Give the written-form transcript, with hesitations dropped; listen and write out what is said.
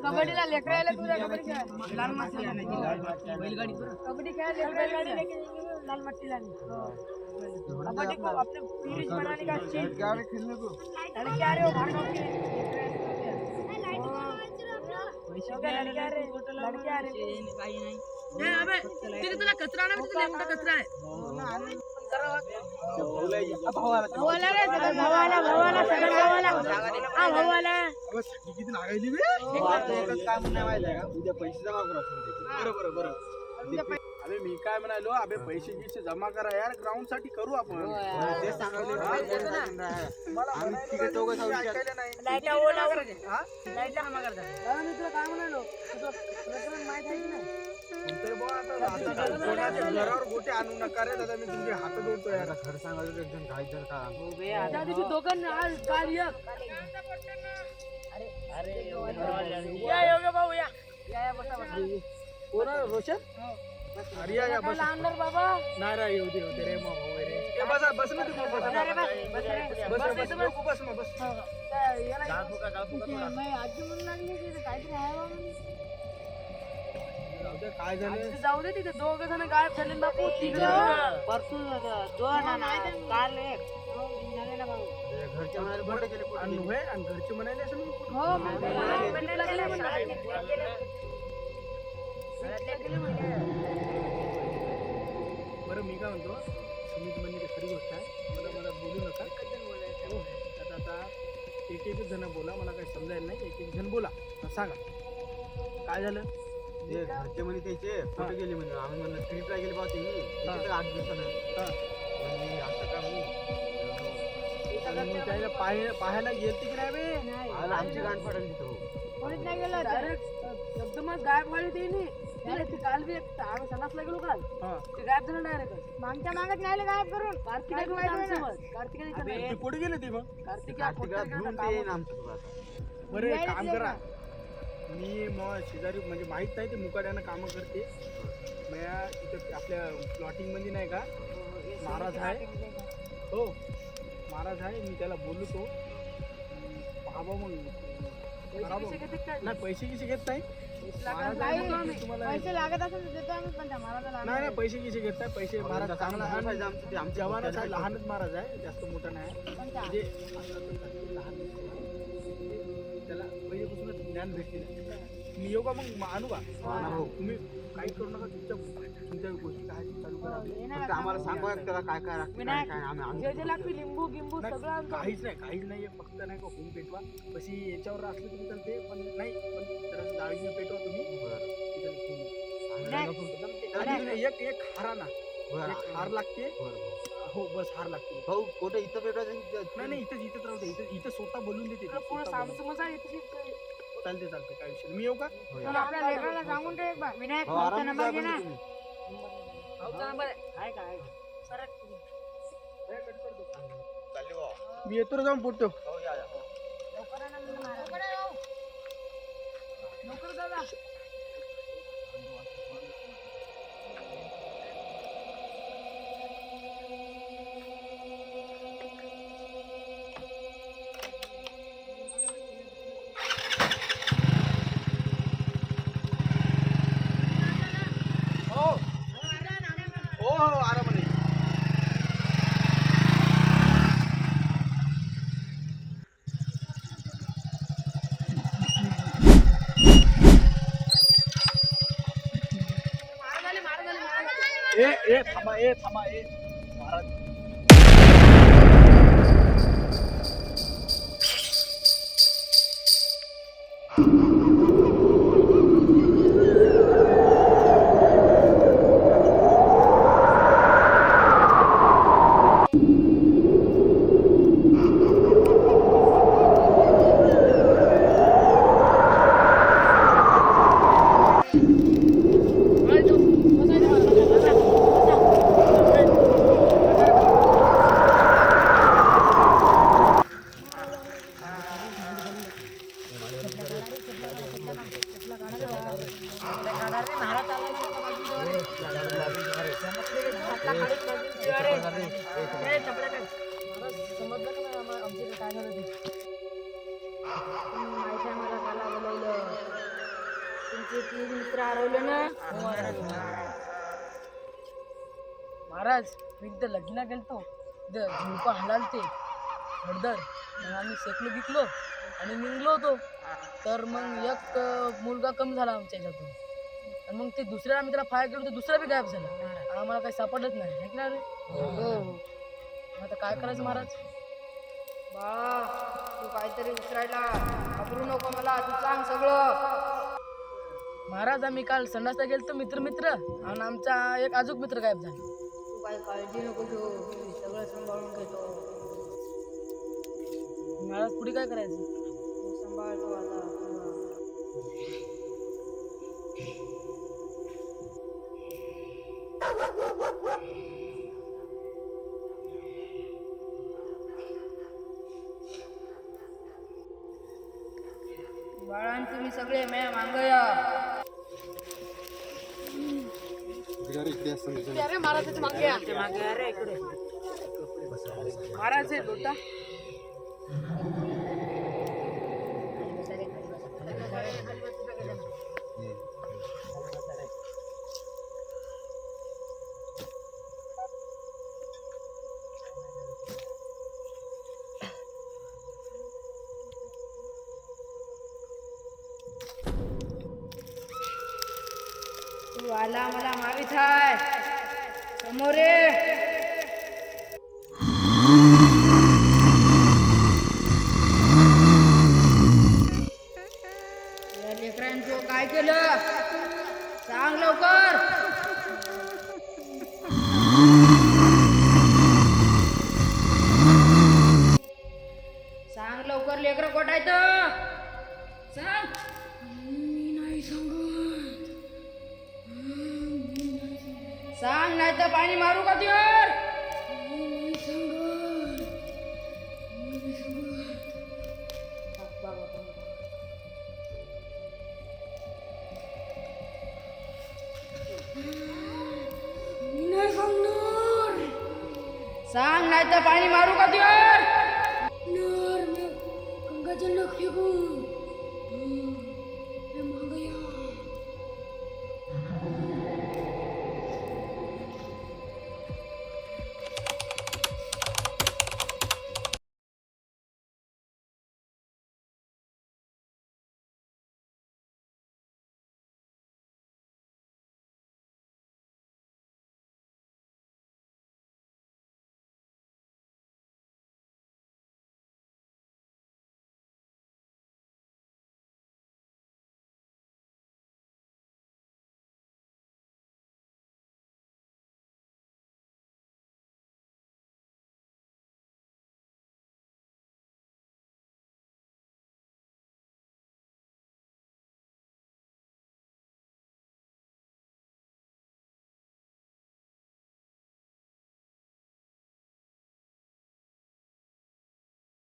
कबड्डीला लेकरायला तुझ्या कबड्डी लाल माती बैलगाडी कबड्डी खेळायला बैलगाडी लाल माती लानी कबड्डी को अपने सीरीज बनाने का अच्छी क्या रे खेलने को अरे क्या रे वो भागो के लड़के आ रहे काही नाही ए अबे तिथे तुला कचरा ना तिथे मोठा कचरा आहे भावाला रे सगळं भावाला सगळं भावाला हा भावाला किती नागायली बे एकच काम नाही माहिती का उद्या पैसे जमा करू आपण बरोबर अबे मी काय म्हणालो अबे पैसे गिसे जमा करा यार ग्राउंड साठी करू आपण ते सांगायले आम्ही तिकडे दोघं जाऊ लाईटला ओला करायचे हा लाईटला कामा करतात मी तुला काय म्हणालो तुझं माहिती आहे की नाही तर बुवा आता कोणाच्या घरावर गोटे आणू नका रे दादा मी तुमचे हात जोडतो यार खरं सांगायचं एकदम काय जर का हो बे आता दिवशी दोघं आज काल एक अरे या योगे भाऊ या बसा कोण रोशन अरे या बस अंदर बाबा नाही रे येऊ दे रे मग भाऊ रे ए बस ना तू बस याला मैं आजी म्हणून लागली की काहीतरी आहे काय झालं जाऊ दे तिथे दोघ जण गायब झाले बापू परतून दोन काल एक झाले ना भाऊ घरचे म्हणाले बोलले गेले आणि घरचे म्हणाले असं हो बरं मी काय म्हणतो सुमित म्हणजे खरी गोष्ट आहे मला बोलू नका आता एक जण बोला मला काही समजायला नाही एक जण बोला सांगा काय झालं ते घरचे म्हणे त्याचे कुठे गेले म्हणजे आम्ही म्हणलं ट्रिपला गेले पाहते मी 8 दिवसानं असं का मी त्याला पाहायला गेलते की नाही बे आमची गांड पडली तिथं कोणीच नाही गेलं डायरेक्ट एकदमच गायब व्हायला ते नाही काल बी आम्ही सणासला गेलो काल ते गायब झालं डायरेक्ट मागच्या मागत नाही गायब करून कार्तिक कुठे गेले ते मग कार्तिक बरं काम करा मी मग शेजारी म्हणजे माहीत नाही ते मुकाट्यानं कामं करते मया इथं आपल्या प्लॉटिंग मध्ये नाही का महाराज आहे हो महाराज आहे मी त्याला बोलतो बाबा मग नाही पैसे गिसे घेत नाही पैसे लागत असेल देतो आम्ही पण महाराजाला नाही पैसे गिसे घेत नाही पैसे महाराज चांगला आमच्या जवानाच आहे लहानच महाराज आहे जास्त मोठा नाही म्हणजे त्याला पहिल्यापासूनच ज्ञान भेटले मी येऊ का मग आणू का तुम्ही काही करू नका तुमच्या गोष्टी काय चालू करा आम्हाला सांगा त्याला काय काय लागते लिंबू गिंबू सगळं काहीच नाही फक्त नाही का होम पेटवा कशी याच्यावर असलं तुम्ही चालते पण नाही पण जरा डाळीने पेटवा तुम्ही एक हारा ना एक हार लागते हो बस हार लागते भाऊ कुठे इथं पेटवायचं नाही इथंच राहते इथं स्वतः बोलून देते चालते काय विषय मी येऊ का आपल्या लेकराला सांगून ठेव एक बार विनायक भाऊचा नंबर घे ना भाऊचा नंबर आहे काय मी येतो रे जाऊन पोटतो लवकर दादा थांबा महाराज समजलं का नाही आमच्या काय झालं ते? माहिती आहे मला काला बोलवलं. तुमचे 3 मित्र हरवले ना. महाराज मी एकदा लग्नाला गेलतो, झुंपा हलालते हळदर, मग आम्ही सेकलो गिकलो आणि निघलो होतो. तर मग एक मुलगा कमी झाला आमच्या ह्याच्यातून, आणि मग ते दुसऱ्या आम्ही त्याला फायर केलं, तर दुसरा बी गायब झाला. आम्हाला काही सापडलंच नाही, है की नाही रे? हो. आता काय करायचं महाराज? बाळा तू काहीतरी विसरायला घाबरू नको, मला तू सांग सगळं. महाराज आम्ही काल संडासला गेलतो मित्र आणि आमचा एक अजून मित्र गायब झाला. तू काही काळजी नको घेऊ, मी सगळं सांभाळून घेतो. महाराज पुढे काय करायचं? सांभाळतो आता. बाळां तुम्ही सगळे मॅ मांगया. अरे महाराज मागे अरे इकडे महाराज आहे लोटा. तू आला मला मावित आहे समोर ये. या लेकरांचं काय केलं सांग लवकर. सांग लवकर लेकरं कोठायचं सांग. नाही सांग नाही तर पाणी मारू का तुझ्यावर? सांग नाही तर पाणी मारू का तुझ्यावर? गंगाजल फेकू.